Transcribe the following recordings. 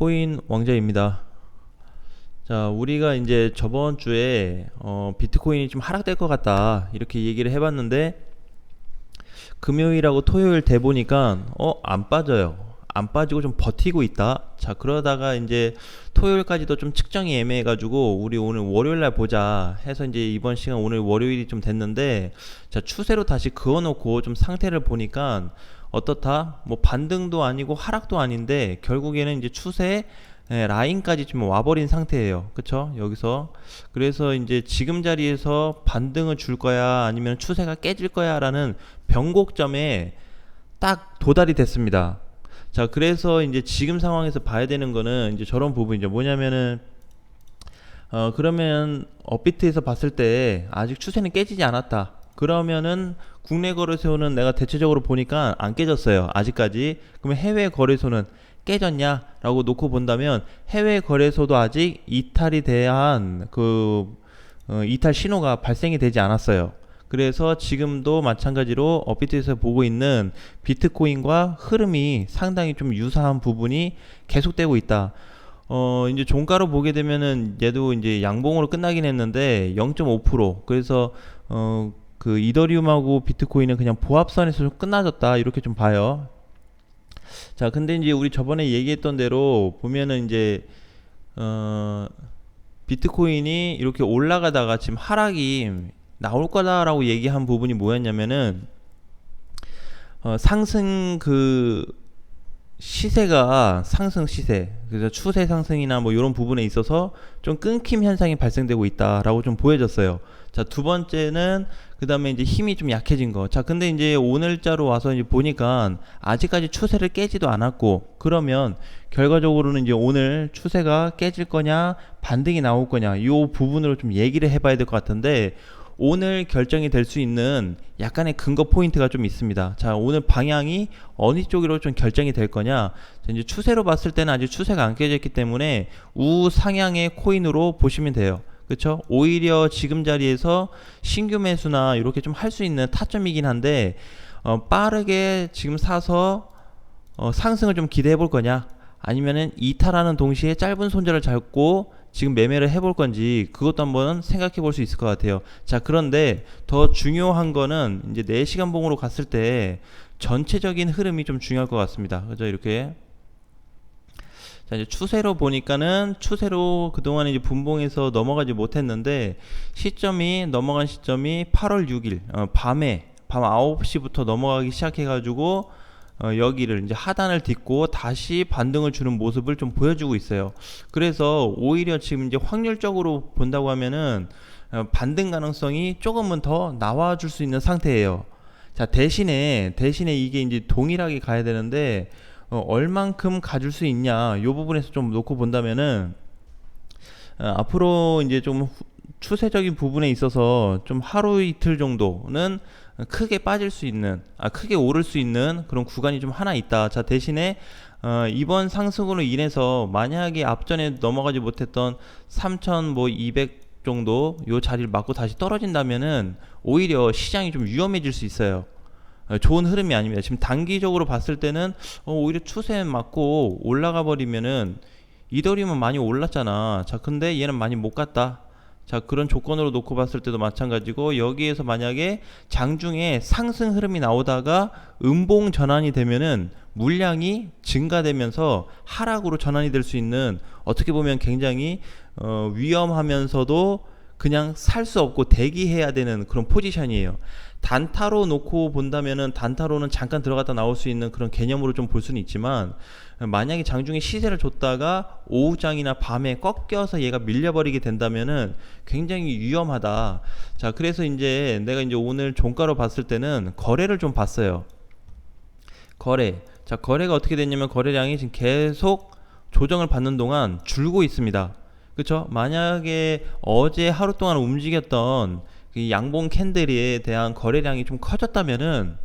코인 왕자입니다. 자, 우리가 이제 저번 주에 비트코인이 좀 하락될 것 같다 이렇게 얘기를 해봤는데, 금요일하고 토요일 돼 보니까 안 빠져요. 안 빠지고 좀 버티고 있다. 자, 그러다가 이제 토요일까지도 좀 측정이 애매해가지고 우리 오늘 월요일날 보자 해서 이제 이번 시간 오늘 월요일이 좀 됐는데, 자, 추세로 다시 그어놓고 좀 상태를 보니까 어떻다? 뭐 반등도 아니고 하락도 아닌데 결국에는 이제 추세 라인까지 좀 와버린 상태예요. 그쵸? 여기서. 그래서 이제 지금 자리에서 반등을 줄 거야 아니면 추세가 깨질 거야 라는 변곡점에 딱 도달이 됐습니다. 자, 그래서 이제 지금 상황에서 봐야 되는 거는 이제 저런 부분이죠. 뭐냐면은 그러면 업비트에서 봤을 때 아직 추세는 깨지지 않았다. 그러면은 국내 거래소는 내가 대체적으로 보니까 안 깨졌어요. 아직까지. 그러면 해외 거래소는 깨졌냐라고 놓고 본다면 해외 거래소도 아직 이탈이 대한 이탈 신호가 발생이 되지 않았어요. 그래서 지금도 마찬가지로 업비트에서 보고 있는 비트코인과 흐름이 상당히 좀 유사한 부분이 계속되고 있다. 이제 종가로 보게 되면은 얘도 이제 양봉으로 끝나긴 했는데 0.5%. 그래서 그 이더리움하고 비트코인은 그냥 보합선에서 좀 끝나졌다 이렇게 좀 봐요. 자, 근데 이제 우리 저번에 얘기했던 대로 보면은 이제 비트코인이 이렇게 올라가다가 지금 하락이 나올 거다라고 얘기한 부분이 뭐였냐면은 상승 시세가 상승 시세, 그래서 추세 상승이나 뭐 이런 부분에 있어서 좀 끊김 현상이 발생되고 있다라고 좀 보여졌어요. 자, 두 번째는 그 다음에 이제 힘이 좀 약해진 거. 자, 근데 이제 오늘자로 와서 이제 보니까 아직까지 추세를 깨지도 않았고, 그러면 결과적으로는 이제 오늘 추세가 깨질 거냐 반등이 나올 거냐 이 부분으로 좀 얘기를 해봐야 될 것 같은데, 오늘 결정이 될 수 있는 약간의 근거 포인트가 좀 있습니다. 자, 오늘 방향이 어느 쪽으로 좀 결정이 될 거냐. 자, 이제 추세로 봤을 때는 아직 추세가 안 깨졌기 때문에 우상향의 코인으로 보시면 돼요. 그쵸? 오히려 지금 자리에서 신규 매수나 이렇게 좀 할 수 있는 타점이긴 한데, 빠르게 지금 사서 상승을 좀 기대해 볼 거냐, 아니면은 이탈하는 동시에 짧은 손절을 잡고 지금 매매를 해볼 건지, 그것도 한번 생각해 볼 수 있을 것 같아요. 자, 그런데 더 중요한 거는 이제 4시간 봉으로 갔을 때 전체적인 흐름이 좀 중요할 것 같습니다. 그죠? 이렇게. 자, 이제 추세로 보니까는 추세로 그동안 이제 분봉에서 넘어가지 못했는데, 넘어간 시점이 8월 6일 밤 9시부터 넘어가기 시작해가지고 여기를 이제 하단을 딛고 다시 반등을 주는 모습을 좀 보여주고 있어요. 그래서 오히려 지금 이제 확률적으로 본다고 하면은 반등 가능성이 조금은 더 나와줄 수 있는 상태예요. 자, 대신에 이게 이제 동일하게 가야 되는데 얼만큼 가줄 수 있냐 이 부분에서 좀 놓고 본다면은 앞으로 이제 좀 추세적인 부분에 있어서 좀 하루 이틀 정도는 크게 빠질 수 있는, 크게 오를 수 있는 그런 구간이 좀 하나 있다. 자, 대신에 이번 상승으로 인해서 만약에 앞전에 넘어가지 못했던 3,200 정도 요 자리를 맞고 다시 떨어진다면은 오히려 시장이 좀 위험해질 수 있어요. 좋은 흐름이 아닙니다. 지금 단기적으로 봤을 때는 오히려 추세 맞고 올라가 버리면은, 이더리움은 많이 올랐잖아. 자, 근데 얘는 많이 못 갔다. 자, 그런 조건으로 놓고 봤을 때도 마찬가지고, 여기에서 만약에 장중에 상승 흐름이 나오다가 음봉 전환이 되면은 물량이 증가되면서 하락으로 전환이 될 수 있는, 어떻게 보면 굉장히 위험하면서도 그냥 살 수 없고 대기해야 되는 그런 포지션이에요. 단타로 놓고 본다면은 단타로는 잠깐 들어갔다 나올 수 있는 그런 개념으로 좀 볼 수는 있지만, 만약에 장중에 시세를 줬다가 오후장이나 밤에 꺾여서 얘가 밀려버리게 된다면은 굉장히 위험하다. 자, 그래서 이제 내가 이제 오늘 종가로 봤을 때는 거래를 좀 봤어요. 자, 거래가 어떻게 됐냐면 거래량이 지금 계속 조정을 받는 동안 줄고 있습니다. 그쵸? 만약에 어제 하루 동안 움직였던 이 양봉 캔들에 대한 거래량이 좀 커졌다면은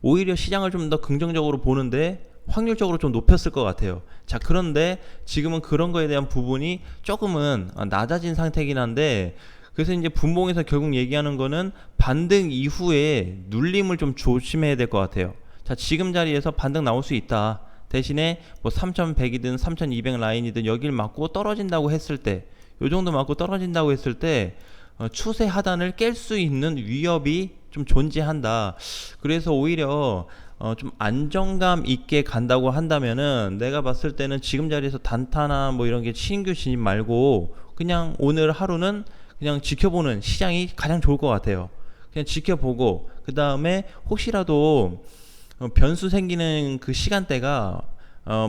오히려 시장을 좀 더 긍정적으로 보는데 확률적으로 좀 높였을 것 같아요. 자, 그런데 지금은 그런 거에 대한 부분이 조금은 낮아진 상태이긴 한데, 그래서 이제 분봉에서 결국 얘기하는 거는 반등 이후에 눌림을 좀 조심해야 될 것 같아요. 자, 지금 자리에서 반등 나올 수 있다. 대신에 뭐 3100이든 3200 라인이든 여길 맞고 떨어진다고 했을 때, 요 정도 맞고 떨어진다고 했을 때 추세 하단을 깰 수 있는 위협이 좀 존재한다. 그래서 오히려 좀 안정감 있게 간다고 한다면은 내가 봤을 때는 지금 자리에서 단타나 뭐 이런 게 신규 진입 말고 그냥 오늘 하루는 그냥 지켜보는 시장이 가장 좋을 것 같아요. 그냥 지켜보고 그 다음에 혹시라도 변수 생기는 그 시간대가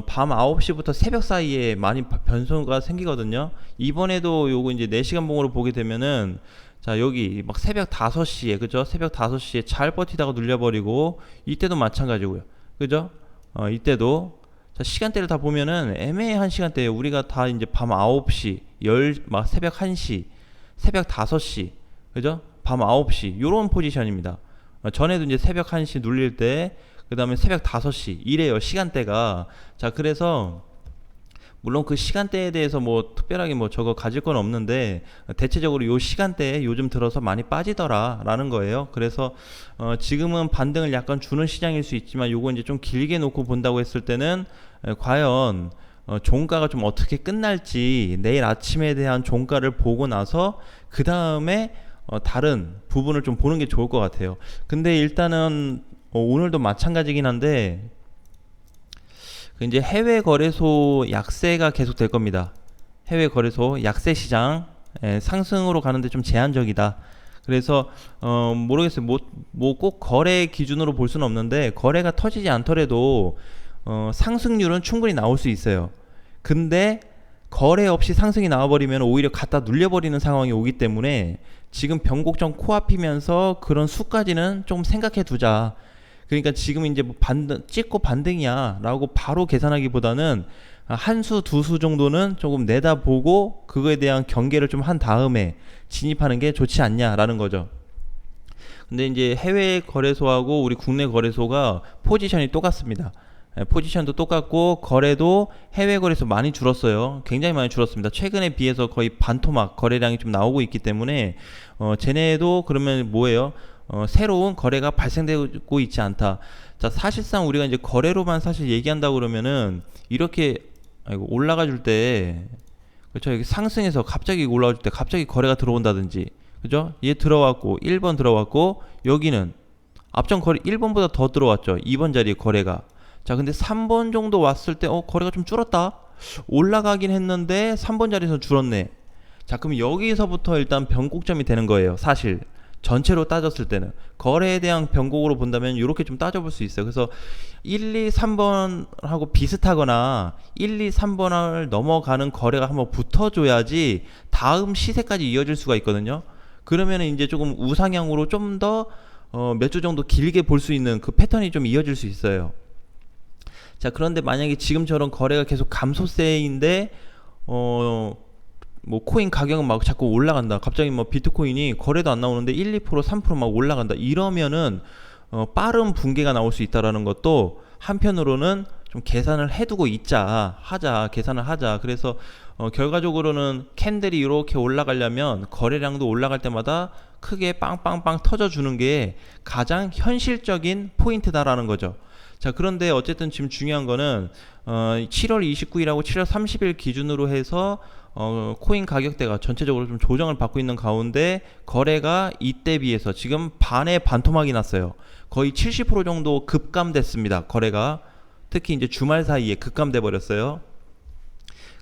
밤 9시부터 새벽 사이에 많이 변수가 생기거든요. 이번에도 요거 이제 4시간 봉으로 보게 되면은 자 여기 막 새벽 5시에 그죠? 새벽 5시에 잘 버티다가 눌려버리고 이때도 마찬가지고요. 그죠? 이때도 자 시간대를 다 보면은 애매한 시간대에 우리가 다 이제 밤 9시, 막 새벽 1시, 새벽 5시, 그죠? 밤 9시 요런 포지션입니다. 전에도 이제 새벽 1시 눌릴 때 그 다음에 새벽 5시 이래요 시간대가. 자 그래서 물론 그 시간대에 대해서 뭐 특별하게 뭐 저거 가질 건 없는데 대체적으로 요 시간대에 요즘 들어서 많이 빠지더라 라는 거예요. 그래서 지금은 반등을 약간 주는 시장일 수 있지만 요거 이제 좀 길게 놓고 본다고 했을 때는 과연 종가가 좀 어떻게 끝날지 내일 아침에 대한 종가를 보고 나서 그 다음에 다른 부분을 좀 보는 게 좋을 것 같아요. 근데 일단은 오늘도 마찬가지긴 한데 이제 해외 거래소 약세가 계속 될 겁니다. 해외 거래소 약세 시장 상승으로 가는데 좀 제한적이다. 그래서 모르겠어요. 뭐 꼭 거래 기준으로 볼 수는 없는데 거래가 터지지 않더라도 상승률은 충분히 나올 수 있어요. 근데 거래 없이 상승이 나와버리면 오히려 갖다 눌려버리는 상황이 오기 때문에 지금 변곡점 코앞이면서 그런 수까지는 좀 생각해 두자. 그러니까 지금 이제 뭐 찍고 반등이야 라고 바로 계산하기보다는 한 수, 두 수 정도는 조금 내다보고 그거에 대한 경계를 좀 한 다음에 진입하는 게 좋지 않냐라는 거죠. 근데 이제 해외 거래소하고 우리 국내 거래소가 포지션이 똑같습니다. 포지션도 똑같고 거래도 해외 거래소 많이 줄었어요. 굉장히 많이 줄었습니다. 최근에 비해서 거의 반토막 거래량이 좀 나오고 있기 때문에 쟤네도 그러면 뭐예요? 새로운 거래가 발생되고 있지 않다. 자, 사실상 우리가 이제 거래로만 사실 얘기한다 그러면은 이렇게 올라가 줄 때, 그렇죠? 여기 상승해서 갑자기 올라가 줄 때 갑자기 거래가 들어온다든지, 그죠? 얘 들어왔고 1번 들어왔고 여기는 앞전 거래 1번보다 더 들어왔죠. 2번 자리에 거래가. 자, 근데 3번 정도 왔을 때 거래가 좀 줄었다. 올라가긴 했는데 3번 자리에서 줄었네. 자, 그럼 여기서부터 일단 변곡점이 되는 거예요. 사실. 전체로 따졌을 때는 거래에 대한 변곡으로 본다면 이렇게 좀 따져볼 수 있어요. 그래서 1, 2, 3번하고 비슷하거나 1, 2, 3번을 넘어가는 거래가 한번 붙어줘야지 다음 시세까지 이어질 수가 있거든요. 그러면 이제 조금 우상향으로 좀 더 몇 주 정도 길게 볼 수 있는 그 패턴이 좀 이어질 수 있어요. 자, 그런데 만약에 지금처럼 거래가 계속 감소세인데 뭐 코인 가격은 막 자꾸 올라간다. 갑자기 뭐 비트코인이 거래도 안 나오는데 1, 2%, 3%막 올라간다. 이러면은 빠른 붕괴가 나올 수 있다라는 것도 한편으로는 좀 계산을 해두고 계산을 하자. 그래서 결과적으로는 캔들이 이렇게 올라가려면 거래량도 올라갈 때마다 크게 빵빵빵 터져주는 게 가장 현실적인 포인트다라는 거죠. 자, 그런데 어쨌든 지금 중요한 거는 7월 29일하고 7월 30일 기준으로 해서 코인 가격대가 전체적으로 좀 조정을 받고 있는 가운데 거래가 이때 비해서 지금 반의 반토막이 났어요. 거의 70% 정도 급감됐습니다. 거래가 특히 이제 주말 사이에 급감돼 버렸어요.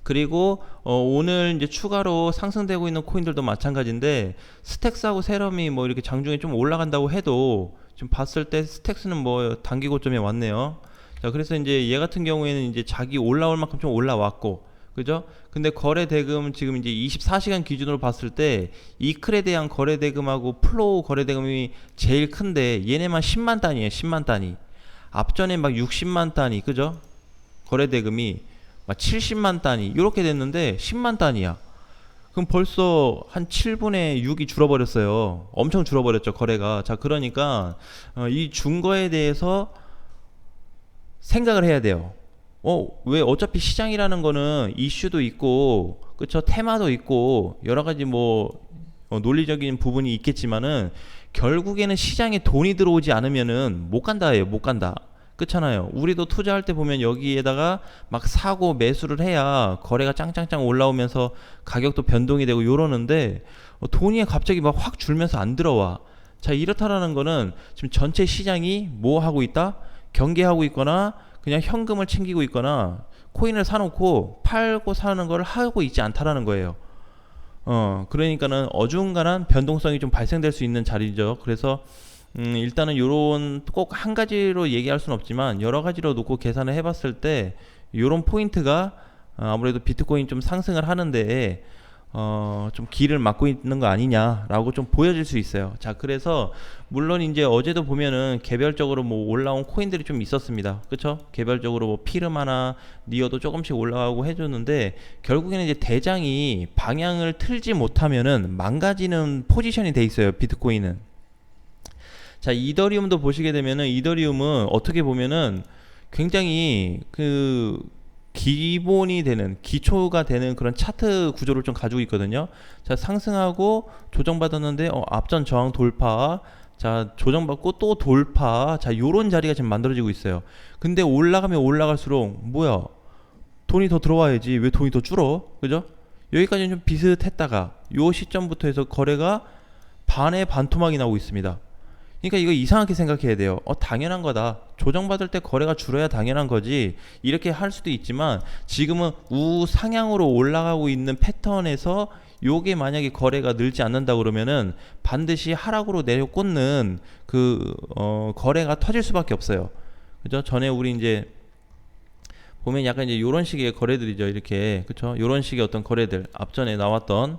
그리고 오늘 이제 추가로 상승되고 있는 코인들도 마찬가지인데 스택스하고 세럼이 뭐 이렇게 장중에 좀 올라간다고 해도 지금 봤을 때 스택스는 뭐 단기 고점에 왔네요. 자, 그래서 이제 얘 같은 경우에는 이제 자기 올라올 만큼 좀 올라왔고, 그죠? 근데 거래 대금 지금 이제 24시간 기준으로 봤을 때 이클에 대한 거래 대금하고 플로우 거래 대금이 제일 큰데 얘네만 10만 단위에요. 10만 단위. 앞전에 막 60만 단위, 그죠? 거래 대금이 막 70만 단위 이렇게 됐는데 10만 단위야. 그럼 벌써 한 7분의 6이 줄어버렸어요. 엄청 줄어버렸죠, 거래가. 자, 그러니까 이 준거에 대해서 생각을 해야 돼요. 왜 어차피 시장이라는 거는 이슈도 있고, 그쵸? 테마도 있고, 여러 가지 뭐 논리적인 부분이 있겠지만은 결국에는 시장에 돈이 들어오지 않으면은 못 간다예요. 못 간다. 그렇잖아요. 우리도 투자할 때 보면 여기에다가 막 사고 매수를 해야 거래가 짱짱짱 올라오면서 가격도 변동이 되고 요러는데 돈이 갑자기 막 확 줄면서 안 들어와. 자, 이렇다라는 거는 지금 전체 시장이 뭐 하고 있다? 경계하고 있거나 그냥 현금을 챙기고 있거나 코인을 사놓고 팔고 사는 걸 하고 있지 않다라는 거예요. 그러니까는 어중간한 변동성이 좀 발생될 수 있는 자리죠. 그래서 일단은 요런 꼭 한 가지로 얘기할 수는 없지만 여러 가지로 놓고 계산을 해봤을 때 요런 포인트가 아무래도 비트코인 좀 상승을 하는데 좀 길을 막고 있는 거 아니냐라고 좀 보여질 수 있어요. 자, 그래서 물론 이제 어제도 보면은 개별적으로 뭐 올라온 코인들이 좀 있었습니다. 그쵸? 개별적으로 뭐 피르마나 니어도 조금씩 올라가고 해줬는데 결국에는 이제 대장이 방향을 틀지 못하면은 망가지는 포지션이 돼 있어요. 비트코인은. 자, 이더리움도 보시게 되면은 이더리움은 어떻게 보면은 굉장히 그 기본이 되는 기초가 되는 그런 차트 구조를 좀 가지고 있거든요. 자, 상승하고 조정받았는데 앞전 저항 돌파, 자 조정받고 또 돌파, 자 요런 자리가 지금 만들어지고 있어요. 근데 올라가면 올라갈수록 뭐야, 돈이 더 들어와야지 왜 돈이 더 줄어, 그죠? 여기까지는 좀 비슷했다가 요 시점부터 해서 거래가 반의 반토막이 나오고 있습니다. 그러니까 이거 이상하게 생각해야 돼요. 당연한 거다. 조정받을 때 거래가 줄어야 당연한 거지. 이렇게 할 수도 있지만 지금은 우상향으로 올라가고 있는 패턴에서 요게 만약에 거래가 늘지 않는다 그러면은 반드시 하락으로 내려꽂는 그 거래가 터질 수밖에 없어요. 그죠? 전에 우리 이제 보면 약간 이제 요런 식의 거래들이죠. 이렇게. 그쵸? 요런 식의 어떤 거래들 앞전에 나왔던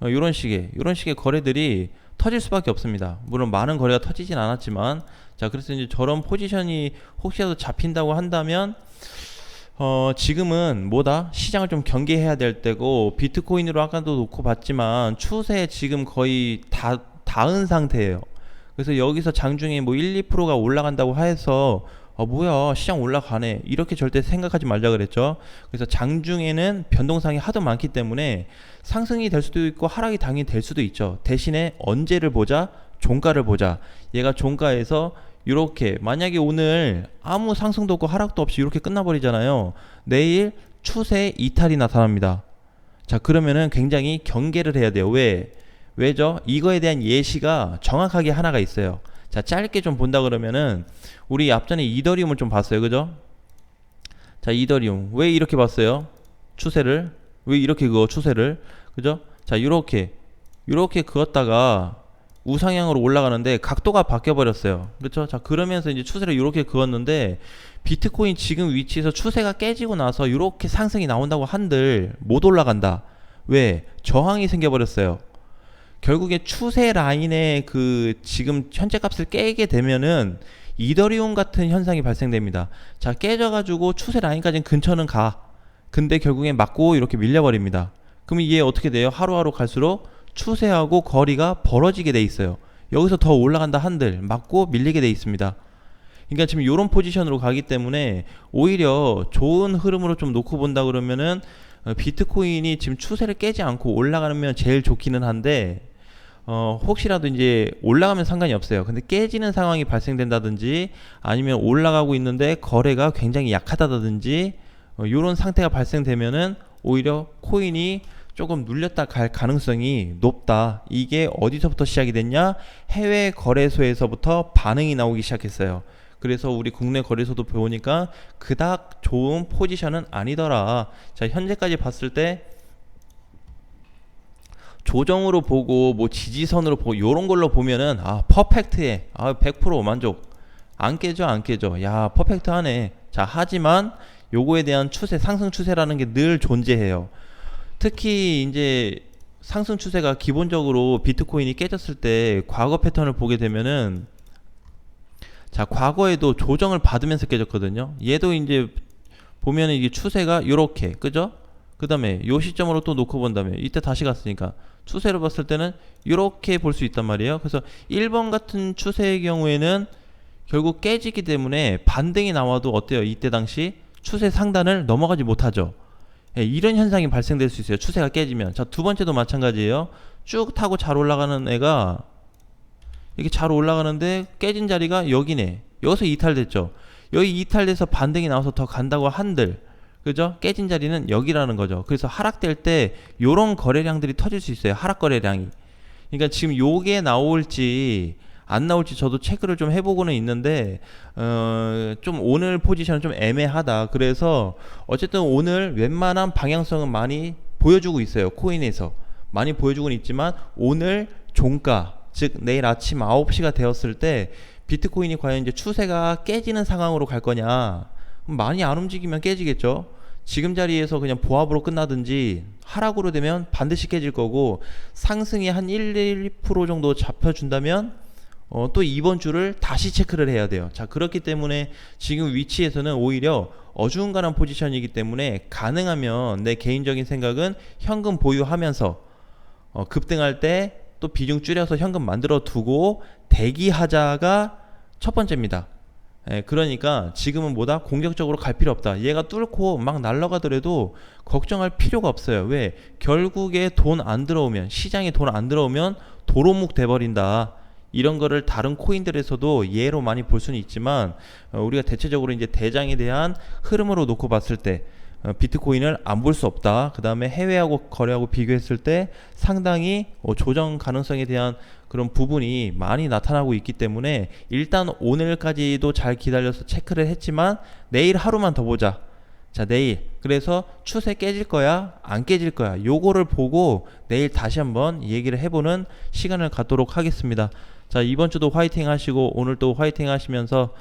요런 식의 거래들이 터질 수밖에 없습니다. 물론 많은 거래가 터지진 않았지만, 자, 그래서 이제 저런 포지션이 혹시라도 잡힌다고 한다면 지금은 뭐다? 시장을 좀 경계해야 될 때고, 비트코인으로 아까도 놓고 봤지만 추세 지금 거의 다 닿은 상태예요. 그래서 여기서 장중에 뭐 1, 2%가 올라간다고 해서 뭐야 시장 올라가네 이렇게 절대 생각하지 말자 그랬죠. 그래서 장중에는 변동성이 하도 많기 때문에 상승이 될 수도 있고 하락이 당연히 될 수도 있죠. 대신에 언제를 보자? 종가를 보자. 얘가 종가에서 이렇게 만약에 오늘 아무 상승도 없고 하락도 없이 이렇게 끝나버리잖아요. 내일 추세 이탈이 나타납니다. 자, 그러면은 굉장히 경계를 해야 돼요. 왜죠? 이거에 대한 예시가 정확하게 하나가 있어요. 자, 짧게 좀 본다 그러면은 우리 앞전에 이더리움을 좀 봤어요. 그죠? 자, 이더리움 왜 이렇게 봤어요? 추세를 왜 이렇게 그어 추세를, 그죠? 자, 요렇게 그었다가 우상향으로 올라가는데 각도가 바뀌어 버렸어요. 그렇죠? 자, 그러면서 이제 추세를 이렇게 그었는데 비트코인 지금 위치에서 추세가 깨지고 나서 이렇게 상승이 나온다고 한들 못 올라간다. 왜? 저항이 생겨 버렸어요. 결국에 추세 라인의 그 지금 현재 값을 깨게 되면은 이더리움 같은 현상이 발생됩니다. 자, 깨져가지고 추세 라인까지는 근처는 가. 근데 결국엔 맞고 이렇게 밀려버립니다. 그럼 이게 어떻게 돼요? 하루하루 갈수록 추세하고 거리가 벌어지게 돼 있어요. 여기서 더 올라간다 한들 맞고 밀리게 돼 있습니다. 그러니까 지금 이런 포지션으로 가기 때문에 오히려 좋은 흐름으로 좀 놓고 본다 그러면은 비트코인이 지금 추세를 깨지 않고 올라가면 제일 좋기는 한데 혹시라도 이제 올라가면 상관이 없어요. 근데 깨지는 상황이 발생된다든지 아니면 올라가고 있는데 거래가 굉장히 약하다든지 이런 상태가 발생되면은 오히려 코인이 조금 눌렸다 갈 가능성이 높다. 이게 어디서부터 시작이 됐냐? 해외 거래소에서부터 반응이 나오기 시작했어요. 그래서 우리 국내 거래소도 보니까 그닥 좋은 포지션은 아니더라. 자, 현재까지 봤을 때 조정으로 보고 뭐 지지선으로 보고 요런 걸로 보면은 퍼펙트해. 100% 만족. 안 깨져. 야, 퍼펙트하네. 자, 하지만 요거에 대한 추세, 상승 추세라는 게 늘 존재해요. 특히 이제 상승 추세가 기본적으로 비트코인이 깨졌을 때 과거 패턴을 보게 되면은, 자, 과거에도 조정을 받으면서 깨졌거든요. 얘도 이제 보면은 이게 추세가 요렇게, 그죠? 그 다음에 요 시점으로 또 놓고 본다면 이때 다시 갔으니까 추세로 봤을 때는 이렇게 볼 수 있단 말이에요. 그래서 1번 같은 추세의 경우에는 결국 깨지기 때문에 반등이 나와도 어때요? 이때 당시 추세 상단을 넘어가지 못하죠. 이런 현상이 발생될 수 있어요. 추세가 깨지면. 자, 두 번째도 마찬가지예요. 쭉 타고 잘 올라가는 애가 이렇게 잘 올라가는데 깨진 자리가 여기네. 여기서 이탈됐죠. 여기 이탈돼서 반등이 나와서 더 간다고 한들, 그죠? 깨진 자리는 여기라는 거죠. 그래서 하락될 때 요런 거래량들이 터질 수 있어요. 하락 거래량이. 그러니까 지금 요게 나올지 안 나올지 저도 체크를 좀 해보고는 있는데 좀 오늘 포지션은 좀 애매하다. 그래서 어쨌든 오늘 웬만한 방향성은 많이 보여주고 있어요. 코인에서 많이 보여주고는 있지만 오늘 종가, 즉 내일 아침 9시가 되었을 때 비트코인이 과연 이제 추세가 깨지는 상황으로 갈 거냐, 많이 안 움직이면 깨지겠죠. 지금 자리에서 그냥 보합으로 끝나든지 하락으로 되면 반드시 깨질 거고, 상승이 한 1-2% 정도 잡혀준다면 또 이번 주를 다시 체크를 해야 돼요. 자, 그렇기 때문에 지금 위치에서는 오히려 어중간한 포지션이기 때문에 가능하면 내 개인적인 생각은 현금 보유하면서 급등할 때 또 비중 줄여서 현금 만들어 두고 대기하자가 첫 번째입니다. 그러니까 지금은 뭐다? 공격적으로 갈 필요 없다. 얘가 뚫고 막 날아가더라도 걱정할 필요가 없어요. 왜? 결국에 돈 안 들어오면, 시장에 돈 안 들어오면 도로묵 돼버린다. 이런 거를 다른 코인들에서도 예로 많이 볼 수는 있지만 우리가 대체적으로 이제 대장에 대한 흐름으로 놓고 봤을 때 비트코인을 안 볼 수 없다. 그 다음에 해외하고 거래하고 비교했을 때 상당히 조정 가능성에 대한 그런 부분이 많이 나타나고 있기 때문에 일단 오늘까지도 잘 기다려서 체크를 했지만 내일 하루만 더 보자. 자, 내일 그래서 추세 깨질 거야 안 깨질 거야, 요거를 보고 내일 다시 한번 얘기를 해보는 시간을 갖도록 하겠습니다. 자, 이번 주도 화이팅 하시고 오늘 또 화이팅 하시면서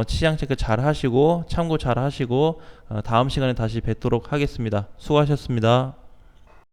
시장 체크 잘 하시고 참고 잘 하시고 다음 시간에 다시 뵙도록 하겠습니다. 수고하셨습니다.